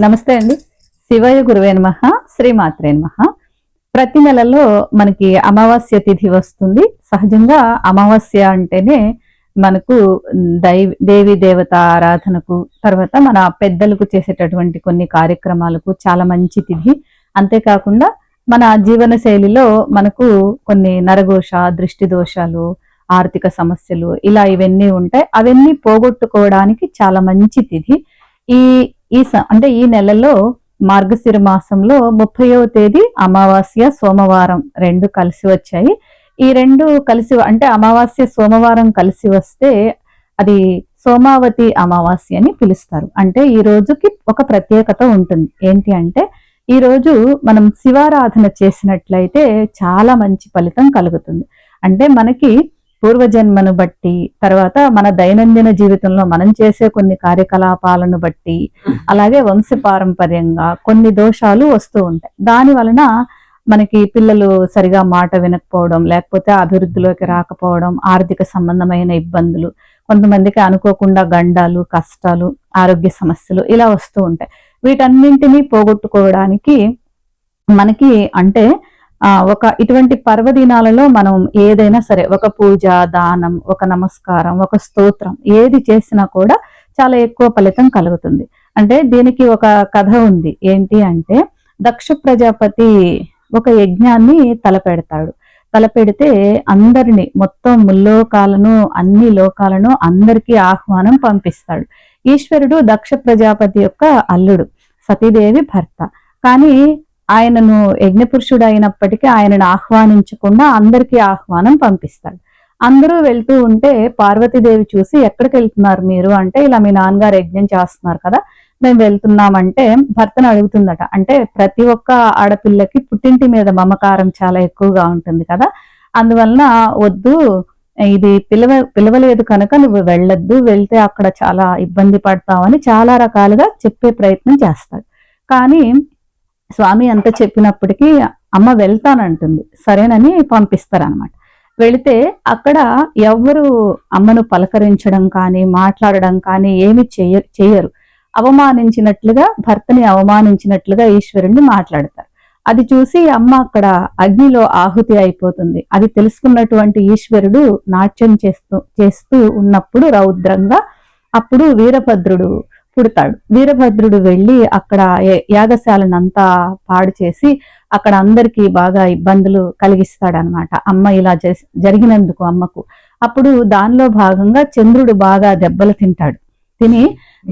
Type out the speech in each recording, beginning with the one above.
నమస్తే అండి. శివయ గురువే నమః, శ్రీమాత్రే నమః. ప్రతి నెలలో మనకి అమావాస్య తిథి వస్తుంది. సహజంగా అమావాస్య అంటేనే మనకు దేవి దేవత ఆరాధనకు, తర్వాత మన పెద్దలకు చేసేటటువంటి కొన్ని కార్యక్రమాలకు చాలా మంచి తిథి. అంతేకాకుండా మన జీవన శైలిలో మనకు కొన్ని నరఘోష, దృష్టి దోషాలు, ఆర్థిక సమస్యలు ఇలా ఇవన్నీ ఉంటాయి. అవన్నీ పోగొట్టుకోవడానికి చాలా మంచి తిథి. ఈ అంటే ఈ నెలలో మార్గశిర మాసంలో 30వ తేదీ అమావాస్య, సోమవారం రెండు కలిసి వచ్చాయి. ఈ రెండు కలిసి అంటే అమావాస్య సోమవారం కలిసి వస్తే అది సోమావతి అమావాస్య అని పిలుస్తారు. అంటే ఈ రోజుకి ఒక ప్రత్యేకత ఉంటుంది. ఏంటి అంటే ఈ రోజు మనం శివారాధన చేసినట్లయితే చాలా మంచి ఫలితం కలుగుతుంది. అంటే మనకి పూర్వజన్మను బట్టి, తర్వాత మన దైనందిన జీవితంలో మనం చేసే కొన్ని కార్యకలాపాలను బట్టి, అలాగే వంశపారంపర్యంగా కొన్ని దోషాలు వస్తూ ఉంటాయి. దాని వలన మనకి పిల్లలు సరిగా మాట వినకపోవడం, లేకపోతే అభివృద్ధిలోకి రాకపోవడం, ఆర్థిక సంబంధమైన ఇబ్బందులు, కొంతమందికి అనుకోకుండా గండాలు, కష్టాలు, ఆరోగ్య సమస్యలు ఇలా వస్తూ ఉంటాయి. వీటన్నింటినీ పోగొట్టుకోవడానికి మనకి అంటే ఇటువంటి పర్వదినాలలో మనం ఏదైనా సరే ఒక పూజ, దానం, ఒక నమస్కారం, ఒక స్తోత్రం ఏది చేసినా కూడా చాలా ఎక్కువ ఫలితం కలుగుతుంది. అంటే దీనికి ఒక కథ ఉంది. ఏంటి అంటే దక్ష ప్రజాపతి ఒక యజ్ఞాన్ని తలపెడతాడు. తలపెడితే అందరినీ మొత్తం ముల్లోకాలను, అన్ని లోకాలను అందరికీ ఆహ్వానం పంపిస్తాడు. ఈశ్వరుడు దక్ష ప్రజాపతి యొక్క అల్లుడు, సతీదేవి భర్త. కానీ ఆయనను యజ్ఞపురుషుడు అయినప్పటికీ ఆయనను ఆహ్వానించకుండా అందరికీ ఆహ్వానం పంపిస్తాడు. అందరూ వెళ్తూ ఉంటే పార్వతీదేవి చూసి ఎక్కడికి వెళ్తున్నారు మీరు అంటే, ఇలా మీ నాన్నగారు యజ్ఞం చేస్తున్నారు కదా, మేము వెళ్తున్నామంటే భర్తను అడుగుతుందట. అంటే ప్రతి ఒక్క ఆడపిల్లకి పుట్టింటి మీద మమకారం చాలా ఎక్కువగా ఉంటుంది కదా, అందువలన వద్దు, ఇది పిలవలేదు కనుక నువ్వు వెళ్ళొద్దు, వెళ్తే అక్కడ చాలా ఇబ్బంది పడతావని చాలా రకాలుగా చెప్పే ప్రయత్నం చేస్తాడు. కానీ స్వామి అంత చెప్పినప్పటికీ అమ్మ వెళ్తానంటుంది. సరేనని పంపిస్తారనమాట. వెళితే అక్కడ ఎవ్వరు అమ్మను పలకరించడం కానీ, మాట్లాడడం కానీ ఏమి చెయ్యరు. అవమానించినట్లుగా, భర్తని అవమానించినట్లుగా ఈశ్వరుణ్ణి మాట్లాడతారు. అది చూసి అమ్మ అక్కడ అగ్నిలో ఆహుతి అయిపోతుంది. అది తెలుసుకున్నటువంటి ఈశ్వరుడు నాట్యం చేస్తూ ఉన్నప్పుడు రౌద్రంగా అప్పుడు వీరభద్రుడు పుడతాడు. వీరభద్రుడు వెళ్ళి అక్కడ యాగశాలనంతా పాడు చేసి అక్కడ అందరికీ బాగా ఇబ్బందులు కలిగిస్తాడనమాట. అమ్మ ఇలా జరిగినందుకు అమ్మకు. అప్పుడు దానిలో భాగంగా చంద్రుడు బాగా దెబ్బలు తిని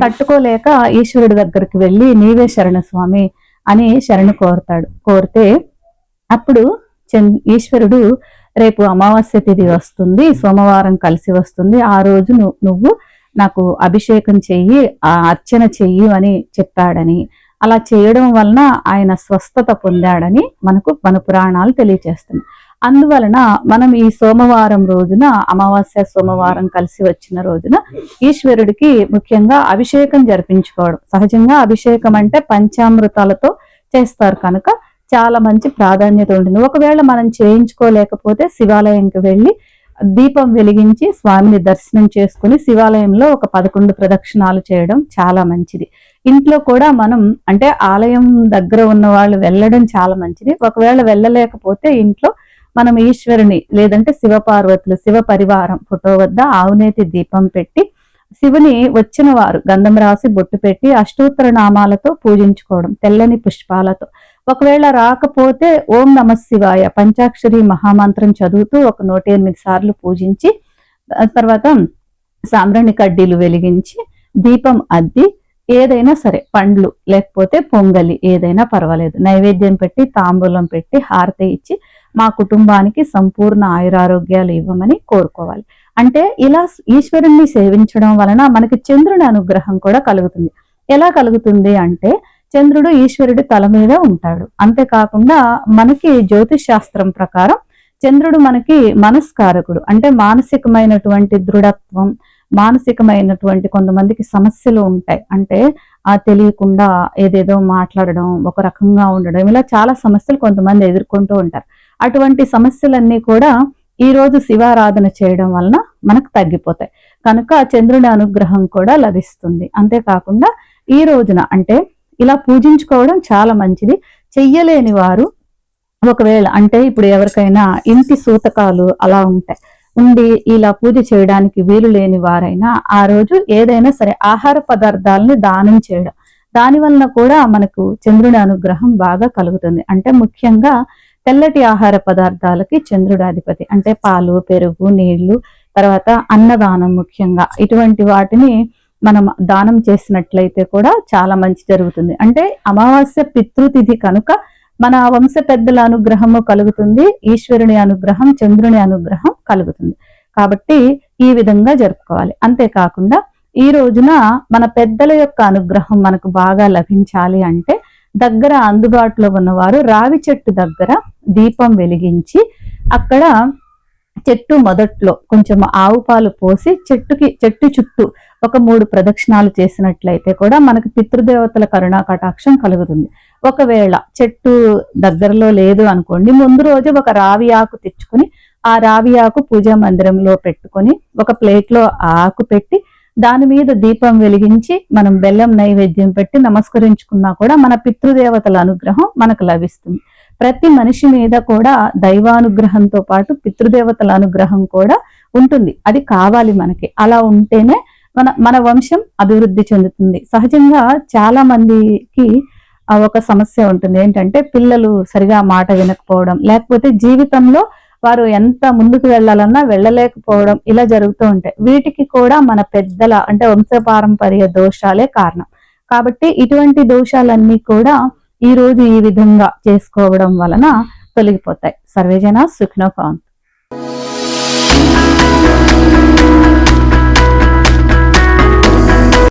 తట్టుకోలేక ఈశ్వరుడి దగ్గరికి వెళ్ళి నీవే శరణ స్వామి అని శరణు కోరితే అప్పుడు ఈశ్వరుడు రేపు అమావాస్య తిథి వస్తుంది, సోమవారం కలిసి వస్తుంది, ఆ రోజు నువ్వు నాకు అభిషేకం చెయ్యి, అర్చన చెయ్యి అని చెప్పాడని, అలా చేయడం వలన ఆయన స్వస్థత పొందాడని మన పురాణాలు తెలియజేస్తుంది. అందువలన మనం ఈ సోమవారం రోజున, అమావాస్య సోమవారం కలిసి వచ్చిన రోజున ఈశ్వరుడికి ముఖ్యంగా అభిషేకం జరిపించుకోవడం. సహజంగా అభిషేకం అంటే పంచామృతాలతో చేస్తారు కనుక చాలా మంచి ప్రాధాన్యత ఉంటుంది. ఒకవేళ మనం చేయించుకోలేకపోతే శివాలయంకి వెళ్ళి దీపం వెలిగించి స్వామిని దర్శనం చేసుకుని శివాలయంలో ఒక 11 ప్రదక్షిణాలు చేయడం చాలా మంచిది. ఇంట్లో కూడా మనం అంటే ఆలయం దగ్గర ఉన్న వాళ్ళు వెళ్ళడం చాలా మంచిది. ఒకవేళ వెళ్ళలేకపోతే ఇంట్లో మనం ఈశ్వరుని లేదంటే శివపార్వతులు, శివ పరివారం ఫోటో వద్ద ఆవునేతి దీపం పెట్టి శివుని వచ్చిన వారు గంధం రాసి బొట్టు పెట్టి అష్టోత్తర నామాలతో పూజించుకోవడం, తెల్లని పుష్పాలతో. ఒకవేళ రాకపోతే ఓం నమ శివాయ పంచాక్షరి మహామంత్రం చదువుతూ ఒక 108 సార్లు పూజించి తర్వాత సాంబ్రాణి కడ్డీలు వెలిగించి దీపం అద్ది ఏదైనా సరే పండ్లు లేకపోతే పొంగలి ఏదైనా పర్వాలేదు నైవేద్యం పెట్టి తాంబూలం పెట్టి హారతి ఇచ్చి మా కుటుంబానికి సంపూర్ణ ఆయురారోగ్యాలు ఇవ్వమని కోరుకోవాలి. అంటే ఇలా ఈశ్వరుణ్ణి సేవించడం వలన మనకి చంద్రుని అనుగ్రహం కూడా కలుగుతుంది. ఎలా కలుగుతుంది అంటే చంద్రుడు ఈశ్వరుడి తల మీద ఉంటాడు. అంతేకాకుండా మనకి జ్యోతిష్ శాస్త్రం ప్రకారం చంద్రుడు మనకి మనస్కారకుడు. అంటే మానసికమైనటువంటి దృఢత్వం, మానసికమైనటువంటి కొంతమందికి సమస్యలు ఉంటాయి. అంటే తెలియకుండా ఏదేదో మాట్లాడడం, ఒక రకంగా ఉండడం, ఇలా చాలా సమస్యలు కొంతమంది ఎదుర్కొంటూ ఉంటారు. అటువంటి సమస్యలన్నీ కూడా ఈ రోజు శివారాధన చేయడం వలన మనకు తగ్గిపోతాయి. కనుక చంద్రుడి అనుగ్రహం కూడా లభిస్తుంది. అంతేకాకుండా ఈ రోజున అంటే ఇలా పూజించుకోవడం చాలా మంచిది. చెయ్యలేని వారు ఒకవేళ అంటే ఇప్పుడు ఎవరికైనా ఇంటి సూతకాలు అలా ఉంటాయి ఉండి ఇలా పూజ చేయడానికి వీలు లేని వారైనా ఆ రోజు ఏదైనా సరే ఆహార పదార్థాలని దానం చేయడం, దాని వలన కూడా మనకు చంద్రుడి అనుగ్రహం బాగా కలుగుతుంది. అంటే ముఖ్యంగా తెల్లటి ఆహార పదార్థాలకి చంద్రుడి అధిపతి. అంటే పాలు, పెరుగు, నీళ్లు, తర్వాత అన్నదానం, ముఖ్యంగా ఇటువంటి వాటిని మనం దానం చేసినట్లయితే కూడా చాలా మంచి జరుగుతుంది. అంటే అమావాస్య పితృతిథి కనుక మన వంశ పెద్దల అనుగ్రహము కలుగుతుంది, ఈశ్వరుని అనుగ్రహం, చంద్రుని అనుగ్రహం కలుగుతుంది. కాబట్టి ఈ విధంగా జరుపుకోవాలి. అంతేకాకుండా ఈ రోజున మన పెద్దల యొక్క అనుగ్రహం మనకు బాగా లభించాలి అంటే దగ్గర అందుబాటులో ఉన్నవారు రావి చెట్టు దగ్గర దీపం వెలిగించి అక్కడ చెట్టు మొదట్లో కొంచెం ఆవు పాలు పోసి చెట్టు చుట్టూ ఒక 3 ప్రదక్షిణాలు చేసినట్లయితే కూడా మనకు పితృదేవతల కరుణా కటాక్షం కలుగుతుంది. ఒకవేళ చెట్టు దగ్గరలో లేదు అనుకోండి, ముందు రోజు ఒక రావి ఆకు తెచ్చుకొని ఆ రావి ఆకు పూజా మందిరంలో పెట్టుకొని ఒక ప్లేట్లో ఆకు పెట్టి దాని మీద దీపం వెలిగించి మనం బెల్లం నైవేద్యం పెట్టి నమస్కరించుకున్నా కూడా మన పితృదేవతల అనుగ్రహం మనకు లభిస్తుంది. ప్రతి మనిషి మీద కూడా దైవానుగ్రహంతో పాటు పితృదేవతల అనుగ్రహం కూడా ఉంటుంది. అది కావాలి మనకి. అలా ఉంటేనే మన వంశం అభివృద్ధి చెందుతుంది. సహజంగా చాలా మందికి ఒక సమస్య ఉంటుంది, ఏంటంటే పిల్లలు సరిగా మాట వినకపోవడం, లేకపోతే జీవితంలో వారు ఎంత ముందుకు వెళ్ళాలన్నా వెళ్ళలేకపోవడం, ఇలా జరుగుతూ ఉంటాయి. వీటికి కూడా మన పెద్దల అంటే వంశపారంపర్య దోషాలే కారణం. కాబట్టి ఇటువంటి దోషాలన్నీ కూడా ఈ రోజు ఈ విధంగా చేసుకోవడం వలన తొలగిపోతాయి. సర్వేజన సుఖినో భవంతు.